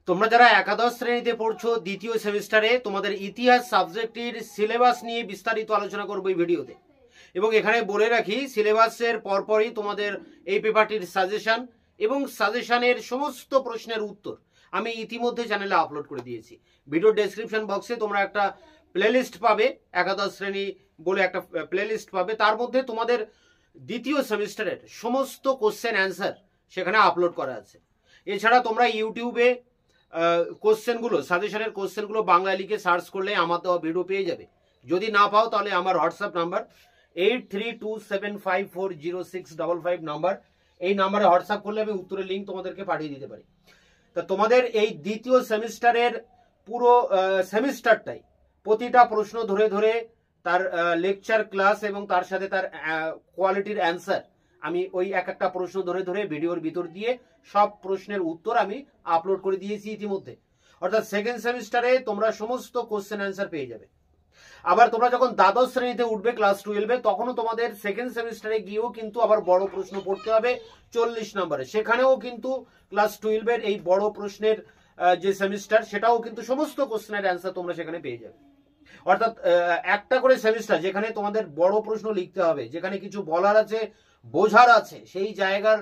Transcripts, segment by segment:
তোমরা যারা একাদশ শ্রেণীতে পড়ছো দ্বিতীয় সেমিস্টারে, তোমাদের ইতিহাস সাবজেক্টের সিলেবাস নিয়ে বিস্তারিত আলোচনা করবো এই ভিডিওতে। এবং এখানে বলে রাখি, সিলেবাসের পরপরই তোমাদের এই পেপারটির সাজেশন এবং সাজেশনের সমস্ত প্রশ্নের উত্তর আমি ইতিমধ্যে চ্যানেলে আপলোড করে দিয়েছি। ভিডিও ডেসক্রিপশন বক্সে তোমরা একটা প্লেলিস্ট পাবে, একাদশ শ্রেণী বলে একটা প্লেলিস্ট পাবে। তার মধ্যে তোমাদের দ্বিতীয় সেমিস্টারের সমস্ত কোশ্চেন অ্যান্সার সেখানে আপলোড করা আছে। এছাড়া তোমরা ইউটিউবে কোশ্চেনগুলো, সাজেশনের কোশ্চেনগুলো বাংলা লিখে সার্চ করলে আমার দেওয়া ভিডিও পেয়ে যাবে। যদি না পাও তাহলে আমার হোয়াটসঅ্যাপ নাম্বার 8327540655 নাম্বার, এই নাম্বারে হোয়াটসঅ্যাপ করলে আমি উত্তরের লিঙ্ক তোমাদেরকে পাঠিয়ে দিতে পারি। তা তোমাদের এই দ্বিতীয় সেমিস্টারের পুরো সেমিস্টারটাই প্রতিটা প্রশ্ন ধরে ধরে তার লেকচার ক্লাস এবং তার সাথে তার কোয়ালিটির অ্যান্সার আমি ওই এক একটা প্রশ্ন ধরে ধরে ভিডিওর ভিতর দিয়ে সব প্রশ্নের উত্তর আমি আপলোড করে দিয়েছি ইতিমধ্যে। অর্থাৎ সেকেন্ড সেমিস্টারে তোমরা সমস্ত কোশ্চেন অ্যান্সার পেয়ে যাবে। আবার তোমরা যখন দ্বাদশ শ্রেণীতে উঠবে ক্লাস 12-এ, তখনও তোমাদের সেকেন্ড সেমিস্টারে গিয়েও কিন্তু আবার বড় প্রশ্ন পড়তে হবে 40 নম্বরে। সেখানেও কিন্তু ক্লাস 12-এর এই বড় প্রশ্নের যে সেমিস্টার, সেটাও কিন্তু সমস্ত কোশ্চেনের অ্যান্সার তোমরা সেখানে পেয়ে যাবে। অর্থাৎ একটা করে সেমিস্টার যেখানে তোমাদের বড় প্রশ্ন লিখতে হবে, যেখানে কিছু বলার আছে, বোঝার আছে, সেই জায়গার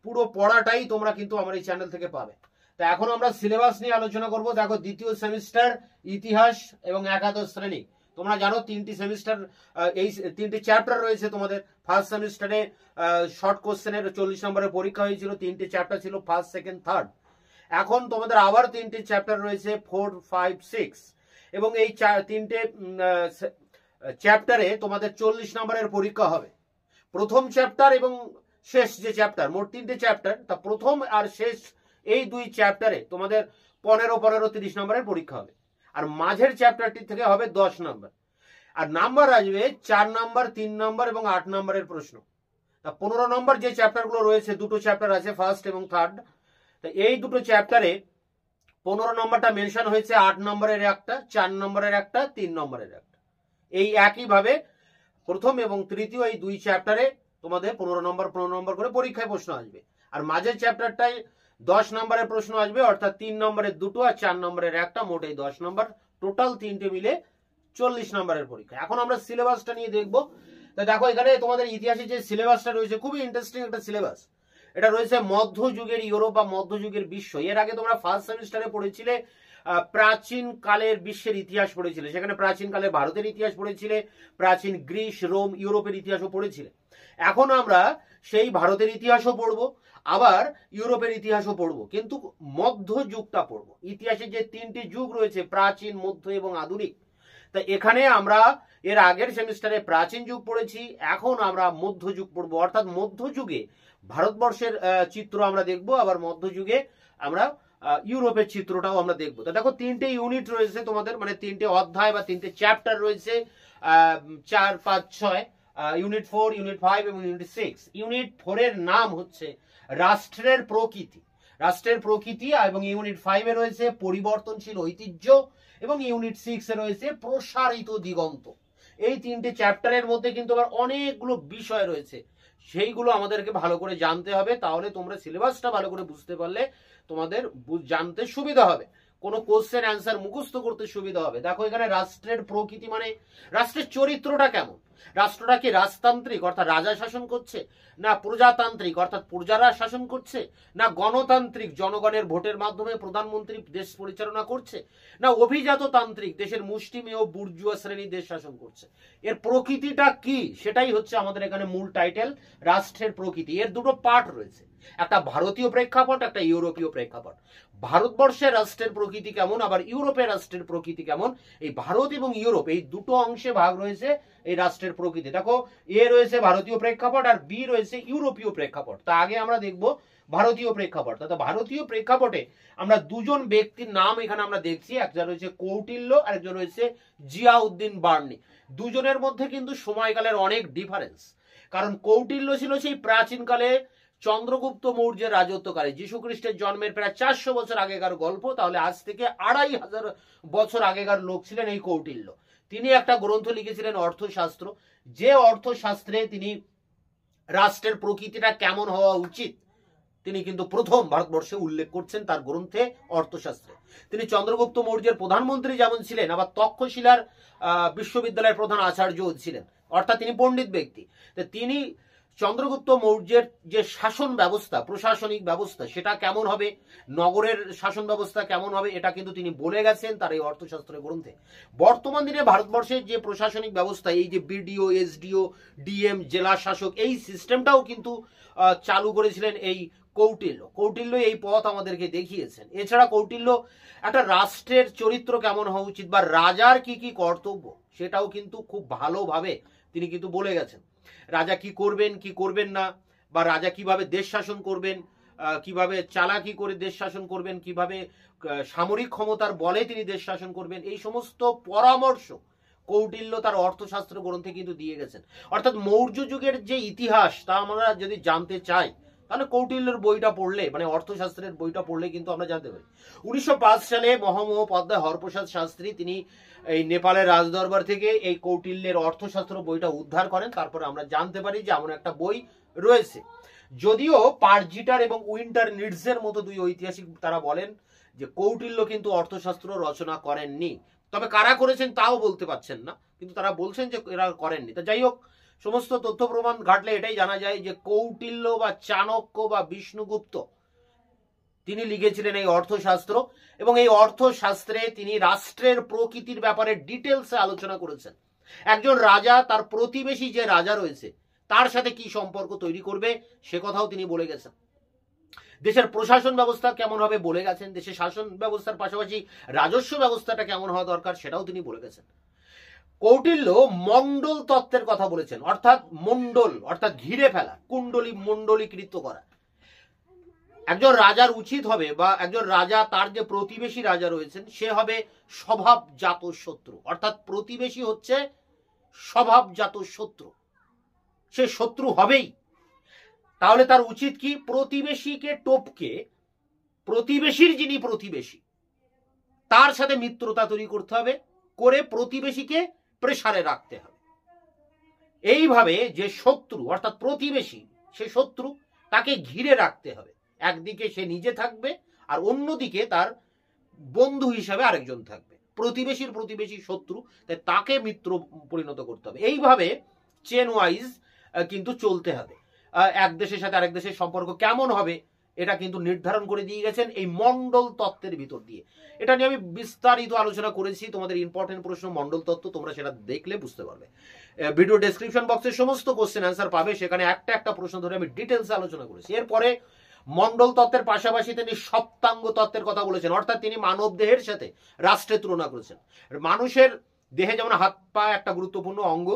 পুরো পড়াটাই তোমরা কিন্তু আমার এই চ্যানেল থেকে পাবে। তা এখন আমরা সিলেবাস নিয়ে আলোচনা করব। দেখো, দ্বিতীয় সেমিস্টার ইতিহাস এবং একাদশ শ্রেণী, তোমরা জানো তিনটি সেমিস্টার, এই তিনটি চ্যাপ্টার রয়েছে তোমাদের। ফার্স্ট সেমিস্টারে শর্ট কোশ্চেনের 40 নম্বরের পরীক্ষা হয়েছিল, তিনটি চ্যাপ্টার ছিল, ফার্স্ট, সেকেন্ড, থার্ড। এখন তোমাদের আবার তিনটি চ্যাপ্টার রয়েছে, 4, 5, 6, এবং এই তিনটে চ্যাপ্টারে তোমাদের 40 নম্বরের পরীক্ষা হবে। প্রথম চ্যাপ্টার এবং শেষ যে চ্যাপ্টার, মোট তিনটে চ্যাপ্টার, তা প্রথম আর শেষ এই দুই চ্যাপ্টারে তোমাদের 15, 15, 30 নম্বরের পরীক্ষা হবে। আর মাঝের চ্যাপ্টারটি থেকে হবে 10 নম্বর। আর নাম্বার আসবে 4 নম্বর, 3 নম্বর এবং 8 নম্বরের প্রশ্ন। তা 15 নম্বর যে চ্যাপ্টারগুলো রয়েছে, দুটো চ্যাপ্টার আছে, ফার্স্ট এবং থার্ড। তা এই দুটো চ্যাপ্টারে 15 নম্বরটা মেনশন হয়েছে, 8 নম্বরের একটা, 4 নম্বরের একটা, 3 নম্বরের একটা। এই একইভাবে প্রথম এবং তৃতীয় এই দুই চ্যাপ্টারে তোমাদের 15 নম্বর করে পরীক্ষায় প্রশ্ন আসবে। আর মাঝের চ্যাপ্টারটাই 10 নম্বরের প্রশ্ন আসবে, অর্থাৎ 3 নম্বরের দুটো আর 4 নম্বরের একটা, মোট এই 10 নম্বর, টোটাল তিনটে মিলে 40 নম্বরের পরীক্ষা। এখন আমরা সিলেবাসটা নিয়ে দেখবো। তা দেখো, এখানে তোমাদের ইতিহাসে যে সিলেবাসটা রয়েছে খুবই ইন্টারেস্টিং একটা সিলেবাস। এটা রয়েছে মধ্যযুগের ইউরোপ বা মধ্যযুগের বিশ্ব। এর আগে তোমরা ফার্স্ট সেমিস্টারে পড়েছিলে প্রাচীন কালের বিশ্বের ইতিহাস পড়েছিলে, সেখানে প্রাচীন কালের ভারতের ইতিহাস পড়েছিলে, প্রাচীন গ্রিস, রোম, ইউরোপের ইতিহাসও পড়েছিলে। এখন আমরা সেই ভারতের ইতিহাসও পড়বো, আবার ইউরোপের ইতিহাসও পড়বো, কিন্তু মধ্যযুগটা পড়বো। ইতিহাসে যে তিনটি যুগ রয়েছে, প্রাচীন, মধ্য এবং আধুনিক, তা এখানে আমরা এর আগের সেমিস্টারে প্রাচীন যুগ পড়েছি, এখন আমরা মধ্যযুগ পড়বো। অর্থাৎ মধ্যযুগে ভারতবর্ষের চিত্র আমরা দেখবো, আবার মধ্যযুগে আমরা ইউরোপের চিত্রটাও আমরা দেখবো। তো দেখো, তিনটে ইউনিট রয়েছে তোমাদের, মানে তিনটে অধ্যায় বা তিনটে চ্যাপ্টার রয়েছে, 4, 5, 6, ইউনিট 4, ইউনিট 5 এবং ইউনিট 6। ইউনিট 4 এর নাম হচ্ছে রাষ্ট্রের প্রকৃতি, রাষ্ট্রের প্রকৃতি, এবং ইউনিট 5 এ রয়েছে পরিবর্তনশীল ঐতিহ্য, এবং ইউনিট 6 এ রয়েছে প্রসারিত দিগন্ত। এই তিনটে চ্যাপ্টারের মধ্যে কিন্তু আবার অনেকগুলো বিষয় রয়েছে, সেইগুলো আমাদেরকে ভালো করে জানতে হবে। তাহলে তোমরা সিলেবাসটা ভালো করে বুঝতে পারলে তোমাদের জানতে সুবিধা হবে, কোনো কোশ্চেন অ্যান্সার মুখস্থ করতে সুবিধা হবে। দেখো, এখানে রাষ্ট্রের প্রকৃতি মানে রাষ্ট্রের চরিত্রটা কেমন, রাষ্ট্রটা কি রাজতান্ত্রিক অর্থাৎ রাজা শাসন করছে, না প্রজাতান্ত্রিক অর্থাৎ প্রজারা শাসন করছে, না গণতান্ত্রিক জনগণের ভোটের মাধ্যমে প্রধানমন্ত্রী দেশ পরিচালনা করছে, না অভিজাততান্ত্রিক দেশের মুষ্টিমেয় বুর্জুয়া শ্রেণী দেশ শাসন করছে। এর প্রকৃতিটা কি, সেটাই হচ্ছে আমাদের এখানে মূল টাইটেল, রাষ্ট্রের প্রকৃতি। এর দুটো পার্ট রয়েছে, একটা ভারতীয় প্রেক্ষাপট, একটা ইউরোপীয় প্রেক্ষাপট। ভারতবর্ষের রাষ্ট্রের প্রকৃতি কেমন, আবার ইউরোপের রাষ্ট্রের প্রকৃতি কেমন, এই ভারত এবং ইউরোপ এই দুটো অংশে ভাগ রয়েছে এই রাষ্ট্রের প্রকৃতি। দেখো, এ রয়েছে ভারতীয় প্রেক্ষাপট আর বি রয়েছে ইউরোপীয় প্রেক্ষাপট। তা আগে আমরা দেখব ভারতীয় প্রেক্ষাপট। তো ভারতীয় প্রেক্ষাপটে আমরা দুজন ব্যক্তির নাম এখানে আমরা দেখছি, একজন রয়েছে কৌটিল্য আর একজন রয়েছে জিয়াউদ্দিন বার্নি। দুজনের মধ্যে কিন্তু সময়কালের অনেক ডিফারেন্স, কারণ কৌটিল্য ছিল সেই প্রাচীনকালে চন্দ্রগুপ্ত মৌর্যের রাজত্বকালে, যীশু খ্রিস্টের জন্মের প্রায় 400 বছর আগেকার গল্প, তাহলে আজ থেকে 2500 বছর আগেকার লোক ছিলেন এই কৌটিল্য। তিনি একটা গ্রন্থ লিখেছিলেন অর্থশাস্ত্র, যে অর্থশাস্ত্রে তিনি রাষ্ট্রের প্রকৃতিটা কেমন হওয়া উচিত তিনি কিন্তু প্রথম ভারতবর্ষে উল্লেখ করছেন তার গ্রন্থে অর্থশাস্ত্রে। তিনি চন্দ্রগুপ্ত মৌর্যের প্রধানমন্ত্রী যেমন ছিলেন, আবার তক্ষশিলার বিশ্ববিদ্যালয়ের প্রধান আচার্যও ছিলেন, অর্থাৎ তিনি পণ্ডিত ব্যক্তি। তিনি চন্দ্রগুপ্ত মৌর্যের যে শাসন ব্যবস্থা, প্রশাসনিক ব্যবস্থা, সেটা কেমন হবে, নগরের শাসন ব্যবস্থা কেমন হবে, এটা কিন্তু তিনি বলে গেছেন তার এই অর্থশাস্ত্রের গ্রন্থে। বর্তমান দিনে ভারতবর্ষের যে প্রশাসনিক ব্যবস্থা, এই যে বিডিও, এসডিও, ডিএম, জেলা শাসক, এই সিস্টেমটাও কিন্তু চালু করেছিলেন এই কৌটিল্য। কৌটিল্য এই পথ আমাদেরকে দেখিয়েছেন। এছাড়া কৌটিল্য একটা রাষ্ট্রের চরিত্র কেমন হওয়া উচিত বা রাজার কি কি কর্তব্য, সেটাও কিন্তু খুব ভালোভাবে তিনি কিন্তু বলে গেছেন। রাজা কি করবেন কি করবেন না, বা রাজা কিভাবে দেশ শাসন করবেন, কিভাবে চালাকি করে দেশ শাসন করবেন, কিভাবে সামরিক ক্ষমতার বলে তিনি দেশ শাসন করবেন, এই সমস্ত পরামর্শ কৌটিল্য তার অর্থশাস্ত্র গ্রন্থে কিন্তু দিয়ে গেছেন। অর্থাৎ মৌর্য যুগের যে ইতিহাস তা আমরা যদি জানতে চাই, তাহলে কৌটিল্যের বইটা পড়লে, মানে অর্থশাস্ত্রের বইটা পড়লে কিন্তু আমরা জানতে পারি। 1905 সালে মহামহোপাধ্যায় হরপ্রসাদ শাস্ত্রী তিনি এই নেপালের রাজদরবার থেকে এই কৌটিল্যের অর্থশাস্ত্র বইটা উদ্ধার করেন। তারপরে আমরা জানতে পারি যে এমন একটা বই রয়েছে। যদিও পার্জিটার এবং উইন্টার নিডসের মতো দুই ঐতিহাসিক তারা বলেন যে কৌটিল্য কিন্তু অর্থশাস্ত্র রচনা করেননি, তবে কারা করেছেন তাও বলতে পারছেন না, কিন্তু তারা বলছেন যে এরা করেননি। তা যাই হোক, সমস্ত তথ্য প্রমাণ ঘাটলে এটাই জানা যায় যে কৌটিল্য বা চাণক্য বা বিষ্ণুগুপ্ত তিনি লিখেছিলেন এই অর্থশাস্ত্র, এবং এই অর্থশাস্ত্রে তিনি রাষ্ট্রের প্রকৃতির ব্যাপারে ডিটেলসে আলোচনা করেছেন। একজন রাজা তার প্রতিবেশী যে রাজা রয়েছে তার সাথে কি সম্পর্ক তৈরি করবে সে কথাও তিনি বলে গেছেন। দেশের প্রশাসন ব্যবস্থা কেমন হবে বলে গেছেন। দেশের শাসন ব্যবস্থার পাশাপাশি রাজস্ব ব্যবস্থাটা কেমন হওয়া দরকার সেটাও তিনি বলে গেছেন। কৌটিল্য মণ্ডল তত্ত্বের কথা বলেছেন, অর্থাৎ মণ্ডল অর্থাৎ ঘিরে ফেলা, কুণ্ডলী মণ্ডলীকৃত করা। একজন রাজার উচিত হবে, বা একজন রাজা তার যে প্রতিবেশী রাজা রয়েছেন সে হবে স্বভাবজাত শত্রু, অর্থাৎ প্রতিবেশী হচ্ছে স্বভাবজাত শত্রু, সে শত্রু হবেই। তাহলে তার উচিত কি, প্রতিবেশীকে টপকে প্রতিবেশীর যিনি প্রতিবেশী তার সাথে মিত্রতা তৈরি করতে হবে, করে প্রতিবেশীকে প্রেসারে রাখতে হবে। এইভাবে যে শত্রু অর্থাৎ প্রতিবেশী, সে শত্রু তাকে ঘিরে রাখতে হবে। একদিকে সে নিজে থাকবে আর অন্যদিকে তার বন্ধু হিসাবে আরেকজন থাকবে। প্রতিবেশীর প্রতিবেশী শত্রু, তাই তাকে মিত্র পরিণত করতে হবে। এইভাবে চেন ওয়াইজ কিন্তু চলতে হবে। এক দেশের সাথে আরেক দেশের সম্পর্ক কেমন হবে এটা কিন্তু নির্ধারণ করে দিয়ে গেছেন এই মণ্ডল তত্ত্বের ভিতর দিয়ে। এটা নিয়ে আমি বিস্তারিত আলোচনা করেছি। তোমাদের ইম্পর্টেন্ট প্রশ্ন মণ্ডল তত্ত্ব, তোমরা সেটা দেখলে বুঝতে পারবে। ভিডিও ডেসক্রিপশন বক্সে সমস্ত কোশ্চেন অ্যান্সার পাবে, সেখানে একটা একটা প্রশ্ন ধরে আমি ডিটেলসে আলোচনা করেছি। এরপরে মণ্ডল তত্ত্বের পাশাপাশি তিনি সপ্তাঙ্গ তত্ত্বের কথা বলেছেন, অর্থাৎ তিনি মানব দেহের সাথে রাষ্ট্রের তুলনা করেছেন। মানুষের দেহে যেমন হাত পা একটা গুরুত্বপূর্ণ অঙ্গ,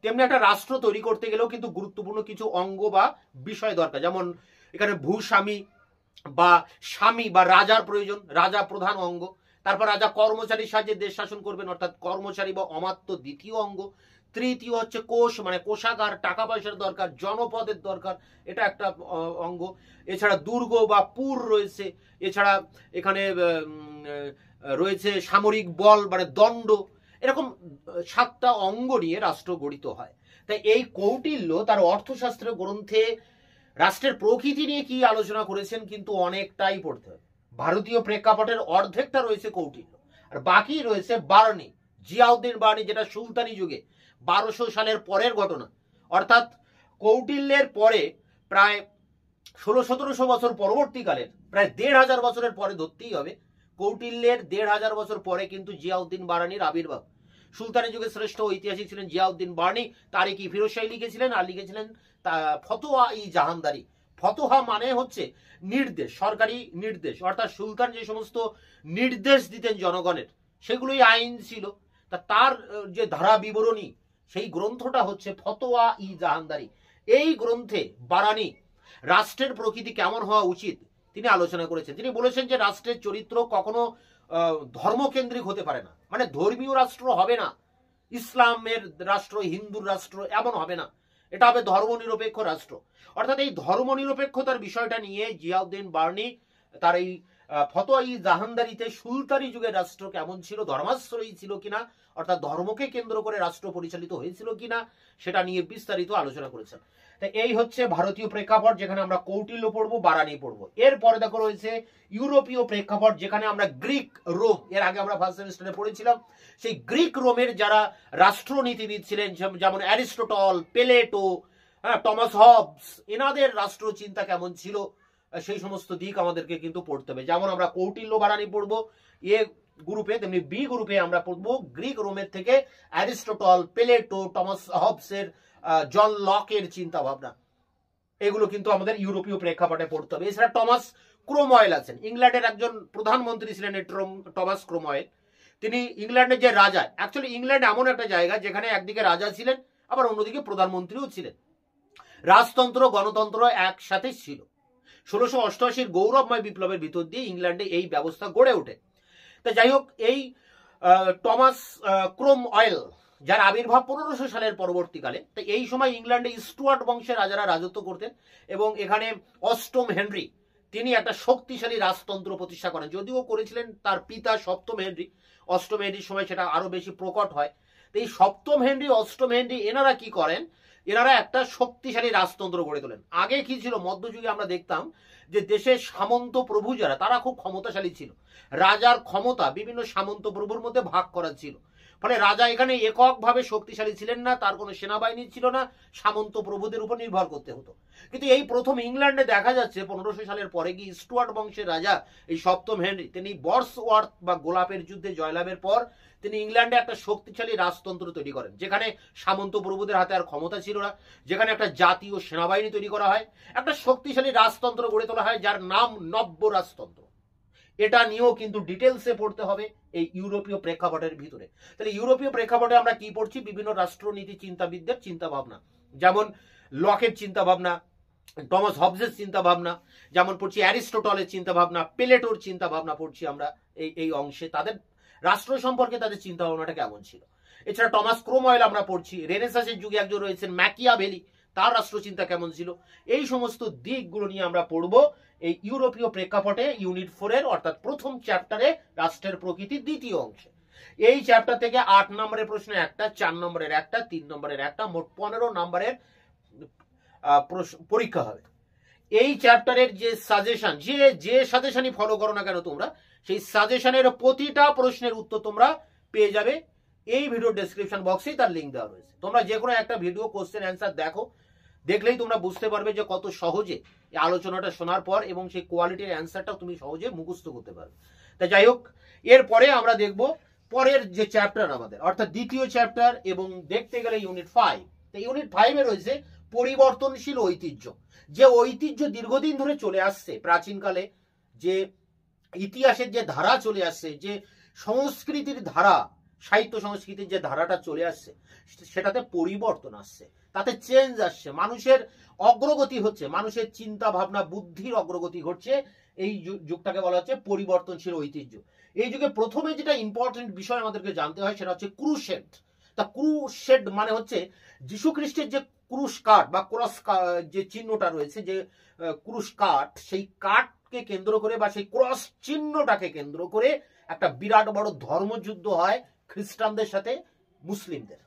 তেমনি একটা রাষ্ট্র তৈরি করতে গেলেও কিন্তু গুরুত্বপূর্ণ কিছু অঙ্গ বা বিষয় দরকার। যেমন এখানে ভূস্বামী বা স্বামী বা রাজার প্রয়োজন, রাজা প্রধান অঙ্গ। তারপর রাজা কর্মচারীর সাহায্যে দেশ শাসন করবেন, অর্থাৎ কর্মচারী বা অমাত্য দ্বিতীয় অঙ্গ। তৃতীয় হচ্ছে কোষ, মানে কোষাগার, টাকা পয়সার দরকার, জনপদের দরকার, এটা একটা অঙ্গ। এছাড়া দুর্গ বা পুর রয়েছে। এছাড়া এখানে রয়েছে সামরিক বল, মানে দণ্ড। এরকম 7টা অঙ্গ নিয়ে রাষ্ট্র গঠিত হয়। তাই এই কৌটিল্য তার অর্থশাস্ত্রের গ্রন্থে রাষ্ট্রের প্রকৃতি নিয়ে কি আলোচনা করেছেন কিন্তু অনেকটাই পড়তে হবে। ভারতীয় প্রেক্ষাপটের অর্ধেকটা রয়েছে কৌটিল্য, আর বাকি রয়েছে বার্নি, জিয়াউদ্দিন বার্নি, যেটা সুলতানি যুগে 1200 সালের পরের ঘটনা। অর্থাৎ কৌটিল্যের পরে প্রায় 1600-1700 বছর পরবর্তীকালের প্রায় 1500 বছরের পরে ধরতেই হবে। কৌটিল্যের 1500 বছর পরে কিন্তু জিয়াউদ্দিন বার্নির আবির্ভাব। সুলতানি যুগের শ্রেষ্ঠ ঐতিহাসিক ছিলেন জিয়াউদ্দিন বার্নি। তারিখ-ই ফিরোজ শাহী লিখেছিলেন, আর লিখেছিলেন ফতোয়া-ই জাহানদারি। ফতোয়া মানে হচ্ছে নির্দেশ, সরকারি নির্দেশ, অর্থাৎ সুলতান যে সমস্ত নির্দেশ দিতেন জনগণের সেগুলোই আইন ছিল। তা তার যে ধারা বিবরণী, সেই গ্রন্থটা হচ্ছে ফতোয়া-ই জাহানদারি। এই গ্রন্থে বারানি রাষ্ট্রের প্রকৃতি কেমন হওয়া উচিত তিনি আলোচনা করেছেন। তিনি বলেছেন যে রাষ্ট্রের চরিত্র কখনো ধর্মকেন্দ্রিক হতে পারে না, মানে ধর্মীয় রাষ্ট্র হবে না, ইসলামের রাষ্ট্র, হিন্দুর রাষ্ট্র এমন হবে না, এটা হবে ধর্মনিরপেক্ষ রাষ্ট্র। অর্থাৎ এই ধর্মনিরপেক্ষতার বিষয়টা নিয়ে জিয়াউদ্দিন বার্নি তার এই ফতোয়াই জাহানদারিতে সুলতানি যুগের রাষ্ট্র কেমন ছিল, ধর্মাশ্রয়ী ছিল কিনা, অর্থাৎ ধর্মকে কেন্দ্র করে রাষ্ট্র পরিচালিত হয়েছিল কিনা, সেটা নিয়ে বিস্তারিত আলোচনা করেছেন। তাই এই হচ্ছে ভারতীয় প্রেক্ষাপট, যেখানে আমরা কৌটিল্য পড়বো, বারানি পড়বো। এরপরে দেখো রয়েছে ইউরোপীয় প্রেক্ষাপট, যেখানে আমরা গ্রিক রোম, এর আগে আমরা ফার্স্ট সেমিস্টারে পড়েছিলাম, সেই গ্রিক রোমের যারা রাষ্ট্রনীতিবিদ ছিলেন, যেমন অ্যারিস্টটল, প্লেটো, টমাস হবস, এনাদের রাষ্ট্র চিন্তা কেমন ছিল, সেই সমস্ত দিক আমাদেরকে কিন্তু পড়তে হবে। যেমন আমরা কৌটিল্য বারানি পড়বো এ গ্রুপে, তেমনি বি গ্রুপে আমরা পড়বো গ্রিক রোমের থেকে অ্যারিস্টটল, প্লেটো, টমাস হবসের, জন লকের চিন্তা ভাবনা, এগুলো কিন্তু আমাদের ইউরোপীয় প্রেক্ষাপটে পড়তে হবে। এছাড়া টমাস ক্রোমওয়েল আছেন, ইংল্যান্ডের একজন প্রধানমন্ত্রী ছিলেন টমাস ক্রোমওয়েল। তিনি ইংল্যান্ডের যে রাজা, অ্যাকচুয়ালি ইংল্যান্ড এমন একটা জায়গা যেখানে একদিকে রাজা ছিলেন, আবার অন্যদিকে প্রধানমন্ত্রীও ছিলেন। রাজতন্ত্র গণতন্ত্র একসাথে ছিল। 1688 গৌরবময় বিপ্লবের ভিতর দিয়ে ইংল্যান্ডে এই ব্যবস্থা গড়ে ওঠে। তা যাই হোক, এই টমাস ক্রোমওয়েল, যার আবির্ভাব 1500 সালের পরবর্তীকালে, তো এই সময় ইংল্যান্ডে স্টুয়ার্ট বংশের রাজারা রাজত্ব করতেন, এবং এখানে অষ্টম হেনরি তিনি একটা শক্তিশালী রাজতন্ত্র প্রতিষ্ঠা করেন। যদিও করেছিলেন তার পিতা সপ্তম হেনরি, অষ্টম হেনরির সময় সেটা আরো বেশি প্রকট হয়। তো এই সপ্তম হেনরি, অষ্টম হেনরি, এনারা কি করেন, এনারা একটা শক্তিশালী রাজতন্ত্র গড়ে তোলেন। আগে কি ছিল, মধ্যযুগে আমরা দেখতাম যে দেশের সামন্ত প্রভু যারা, তারা খুব ক্ষমতাশালী ছিল। রাজার ক্ষমতা বিভিন্ন সামন্ত প্রভুর মধ্যে ভাগ করা ছিল, ফলে রাজা এখানে এককভাবে শক্তিশালী ছিলেন না, তার কোনো সেনাবাহিনী ছিল না, সামন্ত প্রভুদের উপর নির্ভর করতে হতো। কিন্তু এই প্রথম ইংল্যান্ডে দেখা যাচ্ছে 1500 সালের পরে গিয়ে স্টুয়ার্ট বংশের রাজা এই সপ্তম হেনরি, তিনি বর্সওয়ার্থ বা গোলাপের যুদ্ধে জয়লাভের পর তিনি ইংল্যান্ডে একটা শক্তিশালী রাজতন্ত্র তৈরি করেন, যেখানে সামন্ত প্রভুদের হাতে আর ক্ষমতা ছিল না, যেখানে একটা জাতীয় সেনাবাহিনী তৈরি করা হয়, একটা শক্তিশালী রাজতন্ত্র গড়ে তোলা হয়, যার নাম নব্য রাজতন্ত্র। এটা নিয়েও কিন্তু ডিটেলসে পড়তে হবে এই ইউরোপীয় প্রেক্ষাপটের ভিতরে। তাহলে ইউরোপীয় প্রেক্ষাপটে আমরা কি পড়ছি, বিভিন্ন রাষ্ট্রনীতি চিন্তাবিদদের চিন্তা ভাবনা, যেমন লকের চিন্তা ভাবনা, টমাস হবসের চিন্তা ভাবনা, যেমন পড়ছি অ্যারিস্টটলের চিন্তা ভাবনা, প্লেটোর চিন্তা ভাবনা পড়ছি আমরা এই অংশে, তাদের রাষ্ট্র সম্পর্কে তাদের চিন্তা ভাবনাটা কেমন ছিল। এছাড়া টমাস ক্রোমওয়েল আমরা পড়ছি, রেনেসাসের যুগে একজন রয়েছেন ম্যাকিয়াভেলি, তার রাষ্ট্রচিন্তা কেমন ছিল। এই সমস্ত দিকগুলো নিয়ে আমরা পড়বো এই ইউরোপীয় প্রেক্ষাপটে ইউনিট 4 এর, অর্থাৎ প্রথম চ্যাপ্টারে রাষ্ট্রের প্রকৃতির দ্বিতীয় অংশে। এই চ্যাপ্টার থেকে 8 নম্বরের প্রশ্ন একটা, 4 নম্বরের একটা, 3 নম্বরের একটা, মোট 15 নম্বরের পরীক্ষা হবে। এই চ্যাপ্টারের যে সাজেশন, যে সাজেশনই ফলো করো না কেন তোমরা, সেই সাজেশনের প্রতিটা প্রশ্নের উত্তর তোমরা পেয়ে যাবে এই ভিডিও ডেসক্রিপশন বক্সেই, তার লিঙ্ক দেওয়া রয়েছে। তোমরা যে কোনো একটা ভিডিও কোশ্চেন অ্যান্সার দেখো, দেখলেই তোমরা বুঝতে পারবে যে কত সহজে এই আলোচনাটা শোনার পর এবং সেই কোয়ালিটির অ্যান্সারটা তুমি সহজে মুখস্থ করতে পারবে। তা যাই হোক, এরপরে আমরা দেখব পরের যে চ্যাপ্টার আমাদের, অর্থাৎ দ্বিতীয় চ্যাপ্টার, এবং দেখতে গেলে ইউনিট 5। তো ইউনিট 5 এ রয়েছে পরিবর্তনশীল ঐতিহ্য। যে ঐতিহ্য দীর্ঘদিন ধরে চলে আসছে, প্রাচীনকালে যে ইতিহাসের যে ধারা চলে আসছে, যে সংস্কৃতির ধারা, সাহিত্য সংস্কৃতির যে ধারাটা চলে আসছে, সেটাতে পরিবর্তন আসছে, তাতে চেঞ্জ আসছে, মানুষের অগ্রগতি হচ্ছে, মানুষের চিন্তা ভাবনা বুদ্ধির অগ্রগতি ঘটছে। এই যুগটাকে বলা হচ্ছে পরিবর্তনশীল ঐতিহ্য। এই যুগে প্রথমে যেটা ইম্পর্টেন্ট বিষয় আমাদেরকে জানতে হয়, সেটা হচ্ছে ক্রুসেড। তা ক্রুসেড মানে হচ্ছে যীশু খ্রিস্টের যে ক্রুশ কাঠ বা ক্রস যে চিহ্নটা রয়েছে, যে ক্রুশ কাঠ, সেই কাঠকে কেন্দ্র করে বা সেই ক্রস চিহ্নটাকে কেন্দ্র করে একটা বিরাট বড় ধর্মযুদ্ধ হয় খ্রিস্টানদের সাথে মুসলিমদের।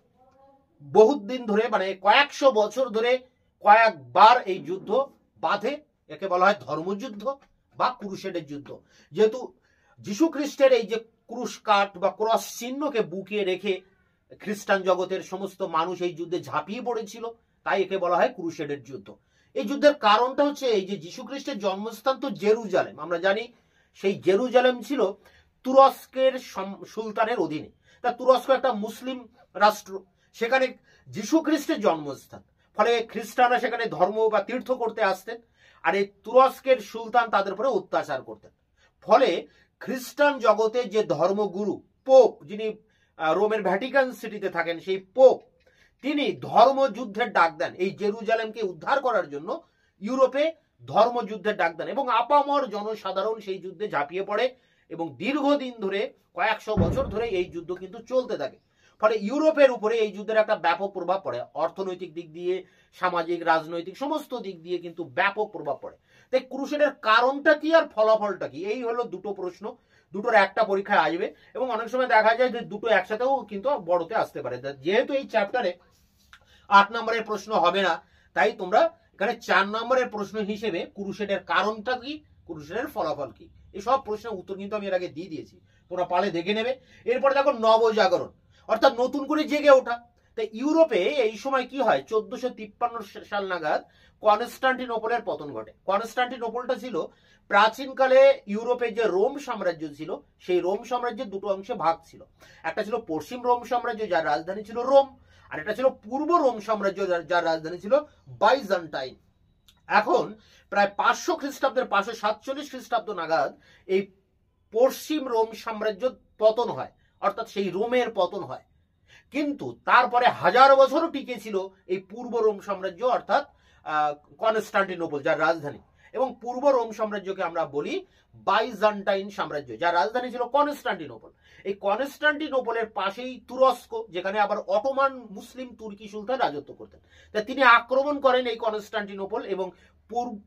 বহুত দিন ধরে, মানে কয়েকশো বছর ধরে কয়েকবার এই যুদ্ধ বাধে, একে বলা হয় ধর্মযুদ্ধ বা ক্রুশেডের যুদ্ধ। যেহেতু যীশু খ্রিস্টের এই যে ক্রুশ কাঠ বা ক্রস চিহ্নকে বুকিয়ে রেখে খ্রিস্টান জগতের সমস্ত মানুষ এই যুদ্ধে ঝাঁপিয়ে পড়েছিল, তাই একে বলা হয় ক্রুশেডের যুদ্ধ। এই যুদ্ধের কারণটা হচ্ছে এই যে যীশু খ্রিস্টের জন্মস্থান তো জেরুজালেম, আমরা জানি সেই জেরুজালেম ছিল তুরস্কের সুলতানের অধীনে। তা তুরস্ক একটা মুসলিম রাষ্ট্র, সেখানে যীশু খ্রিস্টের জন্মস্থান, ফলে খ্রিস্টানরা সেখানে ধর্ম বা তীর্থ করতে আসতেন, আর এই তুরস্কের সুলতান তাদের উপরে অত্যাচার করতেন। ফলে খ্রিস্টান জগতে যে ধর্মগুরু পোপ, যিনি রোমের ভ্যাটিকান সিটিতে থাকেন, সেই পোপ তিনি ধর্মযুদ্ধের ডাক দেন, এই জেরুজালেমকে উদ্ধার করার জন্য ইউরোপে ধর্মযুদ্ধের ডাক দেন, এবং আপামর জনসাধারণ সেই যুদ্ধে ঝাঁপিয়ে পড়ে, এবং দীর্ঘদিন ধরে কয়েকশো বছর ধরে এই যুদ্ধ কিন্তু চলতে থাকে। ফলে ইউরোপের উপরে এই যুদ্ধের একটা ব্যাপক প্রভাব পড়ে, অর্থনৈতিক দিক দিয়ে, সামাজিক, রাজনৈতিক সমস্ত দিক দিয়ে কিন্তু ব্যাপক প্রভাব পড়ে। তাই ক্রুসেডের কারণটা কি আর ফলাফলটা কি, এই হলো দুটো প্রশ্ন, দুটোর একটা পরীক্ষায় আসবে এবং অনেক সময় দেখা যায় যে দুটো একসাথেও কিন্তু বড়তে আসতে পারে। যেহেতু এই চ্যাপ্টারে 8 নম্বরের প্রশ্ন হবে না, তাই তোমরা এখানে 4 নম্বরের প্রশ্ন হিসেবে ক্রুসেডের কারণটা কি, ক্রুসেডের ফলাফল কি, এই সব প্রশ্নের উত্তর কিন্তু আমি এর আগে দিয়ে দিয়েছি, তোমরা পালে দেখে নেবে। এরপরে দেখো নবজাগরণ, অর্থাৎ নতুন করে জেগে ওঠা। তাই ইউরোপে এই সময় কি হয়, 1453 সাল নাগাদ কনস্টান্টিনোপলের পতন ঘটে। কনস্টান্টিনোপলটা ছিল প্রাচীনকালে ইউরোপে যে রোম সাম্রাজ্য ছিল, সেই রোম সাম্রাজ্যের দুটো অংশে ভাগ ছিল। একটা ছিল পশ্চিম রোম সাম্রাজ্য, যার রাজধানী ছিল রোম, আর এটা ছিল পূর্ব রোম সাম্রাজ্য, যার রাজধানী ছিল বাইজান্টাইন। এখন প্রায় 500 খ্রিস্টাব্দের 547 খ্রিস্টাব্দ নাগাদ এই পশ্চিম রোম সাম্রাজ্য পতন হয়, অর্থাৎ সেই রোমের পতন হয়। কিন্তু তারপরে 1000 বছরও টিকে ছিল এই পূর্ব রোম সাম্রাজ্য, অর্থাৎ কনস্টান্টিনোপল যার রাজধানী। এবং পূর্ব রোম সাম্রাজ্যকে আমরা বলি বাইজান্টাইন সাম্রাজ্য, যার রাজধানী ছিল কনস্টান্টিনোপল। এই কনস্টান্টিনোপলের পাশেই তুরস্ক, যেখানে আবার অটোমান মুসলিম তুর্কি সুলতান রাজত্ব করতেন। তাই তিনি আক্রমণ করেন এই কনস্টান্টিনোপল এবং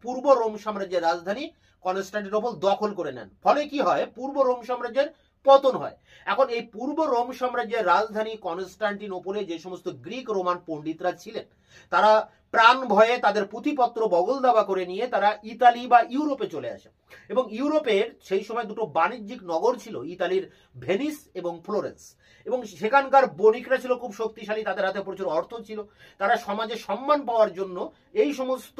পূর্ব রোম সাম্রাজ্যের রাজধানী কনস্টান্টিনোপল দখল করে নেন। ফলে কি হয়, পূর্ব রোম সাম্রাজ্যের পতন হয়। এখন এই পূর্ব রোম সাম্রাজ্যের রাজধানী কনস্টান্টিনোপলে যে সমস্ত গ্রিক রোমান পণ্ডিতরা ছিলেন, তারা প্রাণ ভয়ে তাদের পুঁথিপত্র বগল দাবা করে নিয়ে তারা ইতালি বা ইউরোপে চলে আসে। এবং ইউরোপের সেই সময় দুটো বাণিজ্যিক নগর ছিল, ইতালির ভেনিস এবং ফ্লোরেন্স। এবং সেখানকার বণিকরা ছিল খুব শক্তিশালী, তাদের হাতে প্রচুর অর্থ ছিল। তারা সমাজে সম্মান পাওয়ার জন্য এই সমস্ত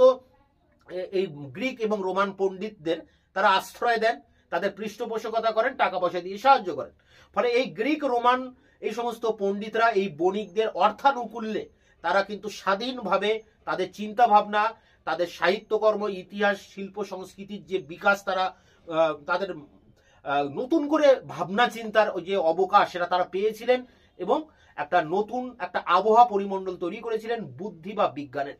এই গ্রিক এবং রোমান পণ্ডিতদের তারা আশ্রয় দেন, তাদের পৃষ্ঠপোষকতা করেন, টাকা পয়সা দিয়ে সাহায্য করেন। ফলে এই গ্রিক রোমান এই সমস্ত পণ্ডিতরা এই বণিকদের অর্থানুকূল্যে তারা কিন্তু স্বাধীনভাবে তাদের চিন্তা ভাবনা, তাদের সাহিত্যকর্ম, ইতিহাস, শিল্প সংস্কৃতির যে বিকাশ, তারা তাদের নতুন করে ভাবনা চিন্তার যে অবকাশ সেটা তারা পেয়েছিলেন এবং একটা নতুন একটা আবহাওয়া পরিমণ্ডল তৈরি করেছিলেন বুদ্ধি বা বিজ্ঞানের।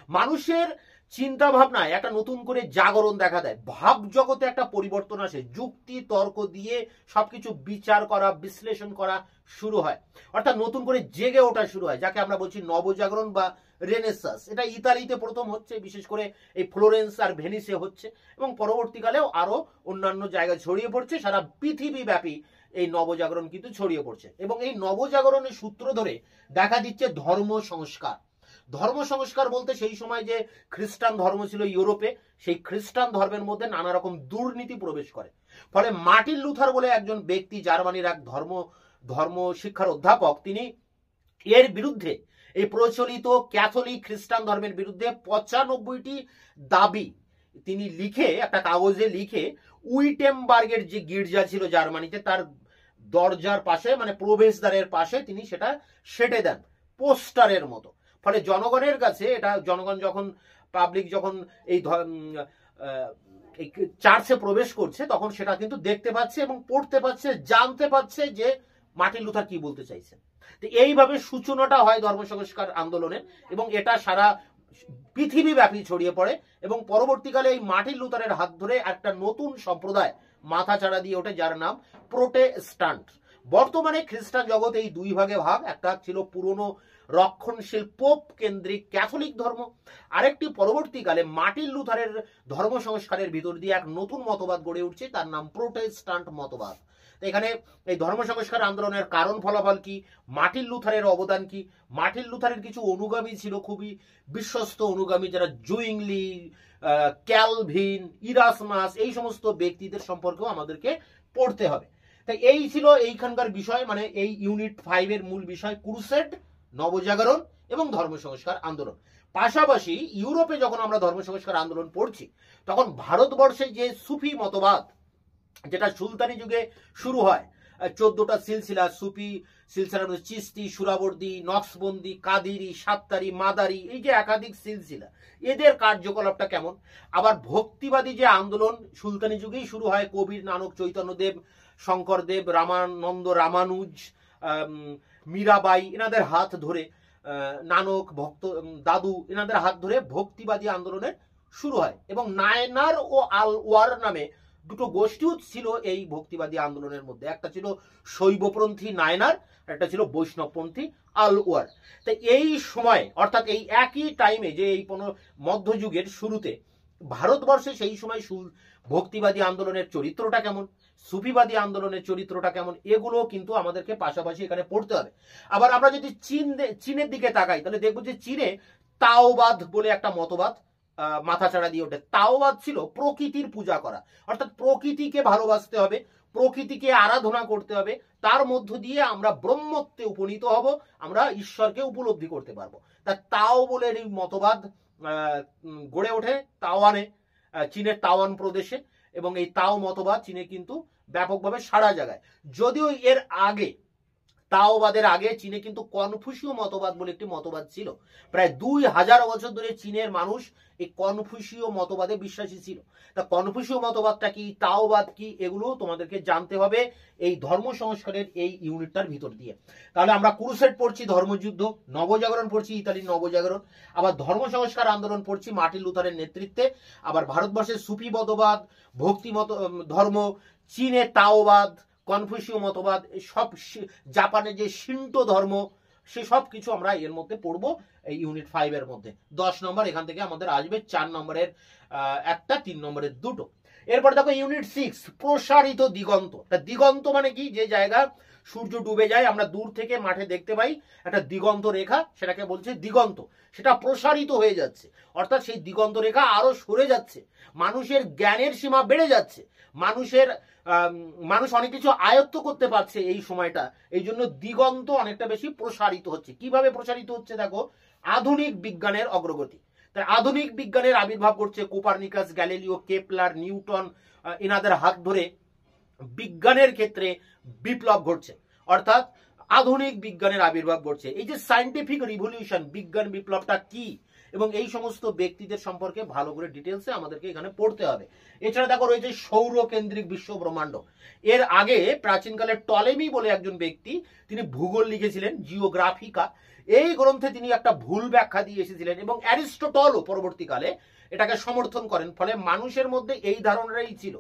মানুষের চিন্তা ভাবনায় একটা নতুন করে জাগরণ দেখা দেয়, ভাব জগতে একটা পরিবর্তন আসে, যুক্তি তর্ক দিয়ে সবকিছু বিচার করা, বিশ্লেষণ করা শুরু হয়, অর্থাৎ নতুন করে জেগে ওঠা শুরু হয়, যাকে আমরা বলছি নবজাগরণ বা রেনেসাস। এটা ইতালিতে প্রথম হচ্ছে, বিশেষ করে এই ফ্লোরেন্স আর ভেনিসে হচ্ছে এবং পরবর্তীকালেও আরো অন্যান্য জায়গায় ছড়িয়ে পড়ছে। সারা পৃথিবী ব্যাপী এই নবজাগরণ কিন্তু ছড়িয়ে পড়ছে এবং এই নবজাগরণের সূত্র ধরে দেখা দিচ্ছে ধর্ম সংস্কার। ধর্ম সংস্কার বলতে সেই সময় যে খ্রিস্টান ধর্ম ছিল ইউরোপে, সেই খ্রিস্টান ধর্মের মধ্যে নানা রকম দুর্নীতি প্রবেশ করে। ফলে মার্টিন লুথার বলে একজন ব্যক্তি, জার্মানির এক ধর্ম শিক্ষার অধ্যাপক, তিনি এর বিরুদ্ধে, এই প্রচলিত ক্যাথলিক খ্রিস্টান ধর্মের বিরুদ্ধে 95টি দাবি তিনি লিখে, একটা কাগজে লিখে, উইটেমবার্গের যে গির্জা ছিল জার্মানিতে, তার দরজার পাশে, মানে প্রবেশদ্বারের পাশে তিনি সেটা সেটে দেন পোস্টারের মতো। ফলে জনগণের কাছে এটা, জনগণ যখন, পাবলিক যখন এই চার্চে প্রবেশ করছে, তখন সেটা কিন্তু দেখতে পাচ্ছে এবং পড়তে পাচ্ছে, জানতে পাচ্ছে যে মার্টিন লুথার কি বলতে চাইছেন। তো এইভাবে সূচনাটা হয় ধর্ম সংস্কার আন্দোলনের এবং এটা সারা পৃথিবী ব্যাপী ছড়িয়ে পড়ে এবং পরবর্তীকালে এই মার্টিন লুথারের হাত ধরে একটা নতুন সম্প্রদায় মাথা চাড়া দিয়ে ওঠে, যার নাম প্রোটেস্ট্যান্ট। বর্তমানে খ্রিস্টান জগৎ এই দুই ভাগে ভাগ, একটা ছিল পুরনো রক্ষণশীল পোপ কেন্দ্রিক ক্যাথলিক ধর্ম, আরেকটি পরবর্তীকালে মার্টিন লুথারের ধর্ম সংস্কারের ভিতর দিয়ে এক নতুন মতবাদ গড়ে উঠছে, তার নাম প্রোটেস্ট্যান্ট মতবাদ। এখানে এই ধর্ম সংস্কার আন্দোলনের কারণ ফলাফল কি, মার্টিন লুথারের অবদান কি, মার্টিন লুথারের কিছু অনুগামী ছিল, খুবই বিশ্বস্ত অনুগামী, যারা জুইংলি, ক্যালভিন, ইরাসমাস, এই সমস্ত ব্যক্তিদের সম্পর্কেও আমাদেরকে পড়তে হবে। তাই এই ছিল এইখানকার বিষয়, মানে এই ইউনিট 5 এর মূল বিষয় ক্রুসেড, নবজাগরণ এবং ধর্ম সংস্কার আন্দোলন। পাশাপাশি ইউরোপে যখন আমরা ধর্ম সংস্কার আন্দোলন পড়ছি, তখন ভারতবর্ষে যে সুফি মতবাদ, যেটা সুলতানি যুগে শুরু হয়, 14টা সিলসিলা, সুফি সিলসিলার মধ্যে চিস্তি, সুরাবর্দী, নকশবন্দি, কাদিরি, সাত্তারি, মাদারি, এই যে একাধিক সিলসিলা, এদের কার্যকলাপটা কেমন। আবার ভক্তিবাদী যে আন্দোলন সুলতানি যুগেই শুরু হয়, কবির, নানক, চৈতন্যদেব, শঙ্করদেব, রামানন্দ, রামানুজ, মীরাবাই, এনাদের হাত ধরে, নানক, ভক্ত দাদু, এনাদের হাত ধরে ভক্তিবাদী আন্দোলনের শুরু হয় এবং নায়নার ও আলওয়ার নামে দুটো গোষ্ঠীও ছিল এই ভক্তিবাদী আন্দোলনের মধ্যে, একটা ছিল শৈবপন্থী নায়নার, একটা ছিল বৈষ্ণবপন্থী আলওয়ার। তো এই সময় অর্থাৎ এই একই টাইমে যে এই মধ্যযুগের শুরুতে ভারতবর্ষে সেই সময় ভক্তিবাদী আন্দোলনের চরিত্রটা কেমন, সুফিবাদী আন্দোলনের চরিত্রটা কেমন, এগুলো কিন্তু আমাদেরকে পাশাপাশি এখানে পড়তে হবে। আবার আমরা যদি চীনের দিকে তাকাই তাহলে দেখবো যে চীনে তাওবাদ বলে একটা মতবাদ মাথাচাড়া দিয়ে ওঠে। তাওবাদ ছিল প্রকৃতির পূজা করা, অর্থাৎ প্রকৃতিকে ভালোবাসতে হবে, প্রকৃতিকে আরাধনা করতে হবে, তার মধ্য দিয়ে আমরা ব্রহ্মত্বে উপনীত হব, আমরা ঈশ্বরকে উপলব্ধি করতে পারবো। তা তাও বলে এই মতবাদ গড়ে ওঠে তাওয়ানে, চীনের তাওয়ান প্রদেশে, এবং এই তাও মতবাদ চীনে কিন্তু ব্যাপকভাবে সারা জায়গায়। যদিও এর আগে, তাওবাদের আগে চীনে কিন্তু কনফুসীয় মতবাদ বলে একটি মতবাদ ছিল। প্রায় 2000 বছর ধরে চীনের মানুষ এই কনফুসীয় মতবাদে বিশ্বাসী ছিল। তা কনফুসীয় মতবাদটা কি, তাওবাদ কি, এগুলো তোমাদেরকে জানতে হবে এই ধর্ম সংস্কারের এই ইউনিটটার ভিতর দিয়ে। তাহলে আমরা ক্রুসেড পড়ছি, ধর্মযুদ্ধ, নবজাগরণ পড়ছি, ইতালির নবজাগরণ, আবার ধর্ম সংস্কার আন্দোলন পড়ছি মার্টিন লুথারের নেতৃত্বে, আবার ভারতবর্ষের সুফি মতবাদ, ভক্তি মত ধর্ম, চীনে তাওবাদ, কনফুসীয় মতবাদ, সব জাপানে যে শিন্টো ধর্ম, সে সব কিছু আমরা এর মধ্যে পড়বো এই ইউনিট 5 এর মধ্যে। 10 নম্বর এখান থেকে আমাদের আসবে, 4 নম্বরের একটা, 3 নম্বরের দুটো। এরপর দেখো ইউনিট 6, প্রসারিত দিগন্ত। দিগন্ত মানে কি, যে জায়গা সূর্য ডুবে যায়, আমরা দূর থেকে মাঠে দেখতে পাই একটা দিগন্ত রেখা, সেটাকে বলছে দিগন্ত। সেটা প্রসারিত হয়ে যাচ্ছে, অর্থাৎ সেই দিগন্ত রেখা আরো সরে যাচ্ছে, মানুষের জ্ঞানের সীমা বেড়ে যাচ্ছে, মানুষ অনেক কিছু আয়ত্ত করতে পারছে এই সময়টা, এই জন্য দিগন্ত অনেকটা বেশি প্রসারিত হচ্ছে। কিভাবে প্রসারিত হচ্ছে দেখো, আধুনিক বিজ্ঞানের অগ্রগতি। তাই আধুনিক বিজ্ঞানের আবির্ভাব ঘটছে, কোপারনিকাস, গ্যালিলিও, কেপলার, নিউটন, এনাদের হাত ধরে বিজ্ঞানের ক্ষেত্রে বিপ্লব ঘটছে, অর্থাৎ আধুনিক বিজ্ঞানের আবির্ভাব ঘটছে। এই যে সায়েন্টিফিক রিভলিউশন, বিজ্ঞান বিপ্লবটা কি, এবং এই সমস্ত ব্যক্তিদের সম্পর্কে ভালো করে ডিটেলসে আমাদেরকে এখানে পড়তে হবে। এছাড়া দেখো রয়েছে সৌরকেন্দ্রিক বিশ্ব ব্রহ্মাণ্ড। এর আগে প্রাচীনকালে টলেমি বলে একজন ব্যক্তি, তিনি ভূগোল লিখেছিলেন, জিওগ্রাফিকা, এই গ্রন্থে তিনি একটা ভুল ব্যাখ্যা দিয়ে এসেছিলেন, এবং অ্যারিস্টটলও পরবর্তীকালে এটাকে সমর্থন করেন। ফলে মানুষের মধ্যে এই ধারণাটাই ছিল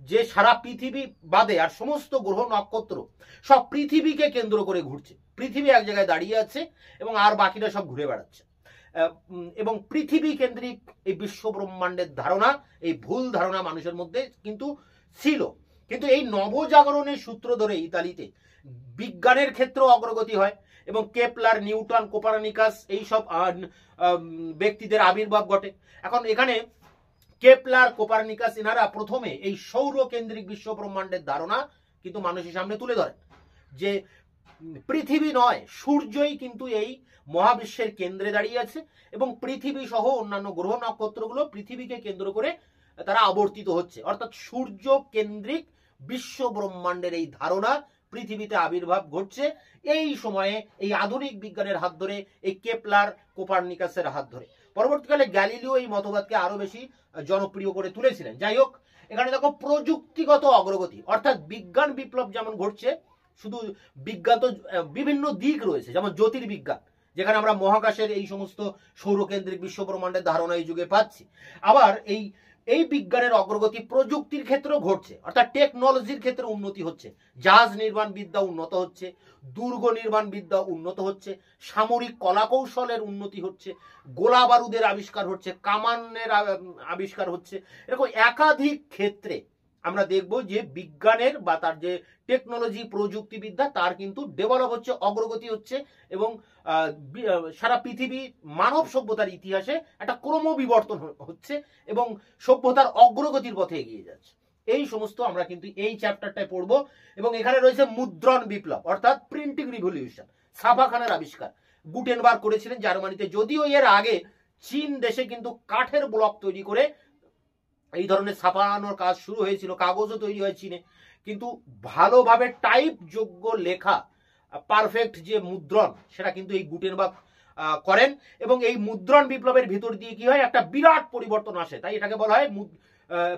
যে সারা পৃথিবী বাদে আর সমস্ত গ্রহ নক্ষত্র সব পৃথিবীকে কেন্দ্র করে ঘুরছে, পৃথিবী এক জায়গায় দাঁড়িয়ে আছে এবং আর বাকিরা সব ঘুরে বেড়াচ্ছে, এবং পৃথিবী কেন্দ্রিক এই বিশ্ব ব্রহ্মাণ্ডের ধারণা, এই ভুল ধারণা মানুষের মধ্যে কিন্তু ছিল। কিন্তু এই নবজাগরণের সূত্র ধরে ইতালিতে বিজ্ঞানের ক্ষেত্রে অগ্রগতি হয়, এবং কেপলার, নিউটন, কোপারনিকাস এইসব ব্যক্তিদের আবির্ভাব ঘটে। এখন এখানে কেপলার, কোপারনিকাস এনারা প্রথমে এই সৌরকেন্দ্রিক বিশ্ব ব্রহ্মাণ্ডের ধারণা কিন্তু মানুষের সামনে তুলে ধরেন, যে পৃথিবী নয়, সূর্যই কিন্তু এই মহাবিশ্বের কেন্দ্রে দাঁড়িয়ে আছে, এবং পৃথিবী সহ অন্যান্য গ্রহ নক্ষত্রগুলো পৃথিবীকে কেন্দ্র করে তারা আবর্তিত হচ্ছে, অর্থাৎ সূর্য কেন্দ্রিক বিশ্ব ব্রহ্মাণ্ডের এই ধারণা পৃথিবীতে আবির্ভাব ঘটছে এই সময়ে, এই আধুনিক বিজ্ঞানের হাত ধরে, এই কেপলার, কোপারনিকাসের হাত ধরে। পরবর্তীকালে গ্যালিলিও এই মতবাদকে আরো বেশি জনপ্রিয় করে তুলেছিলেন। যাই হোক, এখানে দেখো প্রযুক্তিগত অগ্রগতি, অর্থাৎ বিজ্ঞান বিপ্লব যেমন ঘটছে, শুধু বিজ্ঞান তো বিভিন্ন দিক রয়েছে, যেমন জ্যোতির্বিজ্ঞান, যেখানে আমরা মহাকাশের এই সমস্ত সৌরকেন্দ্রিক বিশ্ব ব্রহ্মাণ্ডের ধারণা এই যুগে পাচ্ছি। আবার এই বিজ্ঞানের অগ্রগতি প্রযুক্তির ক্ষেত্রেও ঘটছে, অর্থাৎ টেকনোলজির ক্ষেত্রে উন্নতি হচ্ছে, জাহাজ নির্মাণ বিদ্যা উন্নত হচ্ছে, দুর্গ নির্মাণ বিদ্যা উন্নত হচ্ছে, সামরিক কলাকৌশলের উন্নতি হচ্ছে, গোলা বারুদের আবিষ্কার হচ্ছে, কামানের আবিষ্কার হচ্ছে। এরকম একাধিক ক্ষেত্রে আমরা দেখব যে বিজ্ঞানের বা তার যে টেকনোলজি, প্রযুক্তিবিদ্যা, তার কিন্তু ডেভেলপ হচ্ছে, অগ্রগতি হচ্ছে, এবং সারা পৃথিবী মানব সভ্যতার ইতিহাসে একটা ক্রমবিবর্তন হচ্ছে এবং সভ্যতার অগ্রগতির পথে এগিয়ে যাচ্ছে। এই সমস্ত আমরা কিন্তু এই চ্যাপ্টারটায় পড়বো। এবং এখানে রয়েছে মুদ্রণ বিপ্লব, অর্থাৎ প্রিন্টিং রিভলিউশন, ছাপাখানার আবিষ্কার গুটেনবার্গ করেছিলেন জার্মানিতে। যদিও এর আগে চীন দেশে কিন্তু কাঠের ব্লক তৈরি করে এই ধরনের ছাপানোর কাজ শুরু হয়েছিল, কাগজও তৈরি হয় চীনে, কিন্তু ভালোভাবে টাইপ যোগ্য লেখা, পারফেক্ট যে মুদ্রণ, সেটা কিন্তু এই গুটেনবার্গ করেন। এবং এই মুদ্রণ বিপ্লবের ভিতর দিয়ে কি হয়, একটা বিরাট পরিবর্তন আসে, তাই এটাকে বলা হয়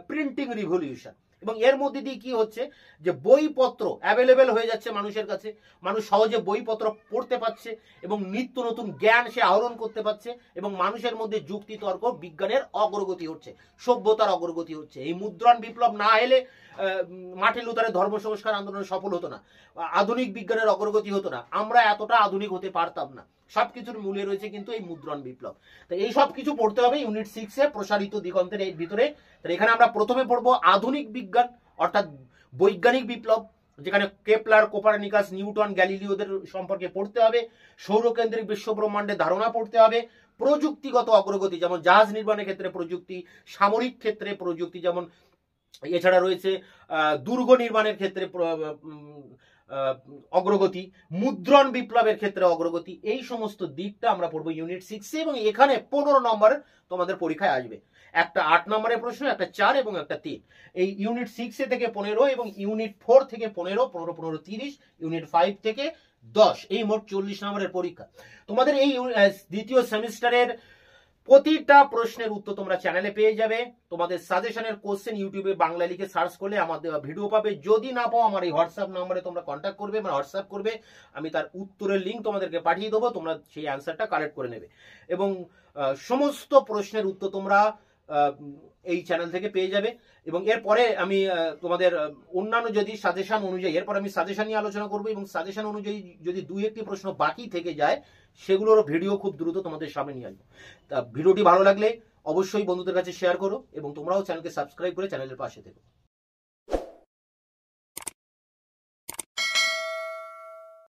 প্রিন্টিং রিভলিউশন। এবং এর মধ্যে দিয়ে কি হচ্ছে যে বইপত্র অ্যাভেলেবেল হয়ে যাচ্ছে মানুষের কাছে, মানুষ সহজে বইপত্র পড়তে পারছে এবং নিত্য নতুন জ্ঞান সে আহরণ করতে পারছে এবং মানুষের মধ্যে যুক্তি তর্ক বিজ্ঞানের অগ্রগতি হচ্ছে, সভ্যতার অগ্রগতি হচ্ছে। এই মুদ্রণ বিপ্লব না এলে মার্টিন লুথারের ধর্ম সংস্কার আন্দোলন সফল হতো না, আধুনিক বিজ্ঞানের অগ্রগতি হতো না, আমরা এতটা আধুনিক হতে পারতাম না। সবকিছুর মূলে রয়েছে কিন্তু এই মুদ্রণ বিপ্লব। তো এই সব কিছু পড়তে হবে ইউনিট 6 এ প্রসারিত দিগন্তের এই ভিতরে। এখানে আমরা প্রথমে পড়বো আধুনিক বিজ্ঞান অর্থাৎ বৈজ্ঞানিক বিপ্লব, যেখানে কেপলার, কোপারনিকাস, নিউটন, গ্যালিলিওদের সম্পর্কে পড়তে হবে। সৌরকেন্দ্রিক বিশ্ব ব্রহ্মাণ্ডের ধারণা পড়তে হবে। প্রযুক্তিগত অগ্রগতি, যেমন জাহাজ নির্মাণের ক্ষেত্রে প্রযুক্তি, সামরিক ক্ষেত্রে প্রযুক্তি, যেমন এছাড়া রয়েছে দুর্গ নির্মাণের ক্ষেত্রে অগ্রগতি, মুদ্রণ বিপ্লবের ক্ষেত্রে অগ্রগতি। এই সমস্ত দিকটা আমরা পড়বো ইউনিট 6 এবং এখানে 15 নম্বরের তোমাদের পরীক্ষায় আসবে। একটা 8 নম্বরের প্রশ্ন, একটা 4 এবং একটা 3। এই ইউনিট 6 থেকে 15 এবং ইউনিট 4 থেকে 15, 15, 15, 30, ইউনিট 5 থেকে 10, এই মোট 40 নম্বরের পরীক্ষা। তোমাদের এই দ্বিতীয় সেমিস্টারের প্রতিটা প্রশ্নের উত্তর তোমরা চ্যানেলে পেয়ে যাবে। তোমাদের সাজেশনের কোশ্চেন ইউটিউবে বাংলা লিখে সার্চ করলে আমাদের ভিডিও পাবে। যদি না পাও আমার এই হোয়াটসঅ্যাপ নম্বরে তোমরা কন্ট্যাক্ট করবে, মানে হোয়াটসঅ্যাপ করবে, আমি তার উত্তরের লিঙ্ক তোমাদেরকে পাঠিয়ে দেবো, তোমরা সেই অ্যান্সারটা কালেক্ট করে নেবে এবং সমস্ত প্রশ্নের উত্তর তোমরা এই চ্যানেল থেকে পেয়ে যাবে। এবং এরপরে আমি তোমাদের অন্যান্য যদি সাজেশন অনুযায়ী, এরপর আমি সাজেশন নিয়ে আলোচনা করবো এবং সাজেশন অনুযায়ী যদি 2-1টি প্রশ্ন বাকি থেকে যায় সেগুলোর ভিডিও খুব দ্রুত তোমাদের সামনে নিয়ে আসবো। তা ভিডিওটি ভালো লাগলে অবশ্যই বন্ধুদের কাছে শেয়ার করো এবং তোমরাও চ্যানেলকে সাবস্ক্রাইব করে চ্যানেলের পাশে থেকো।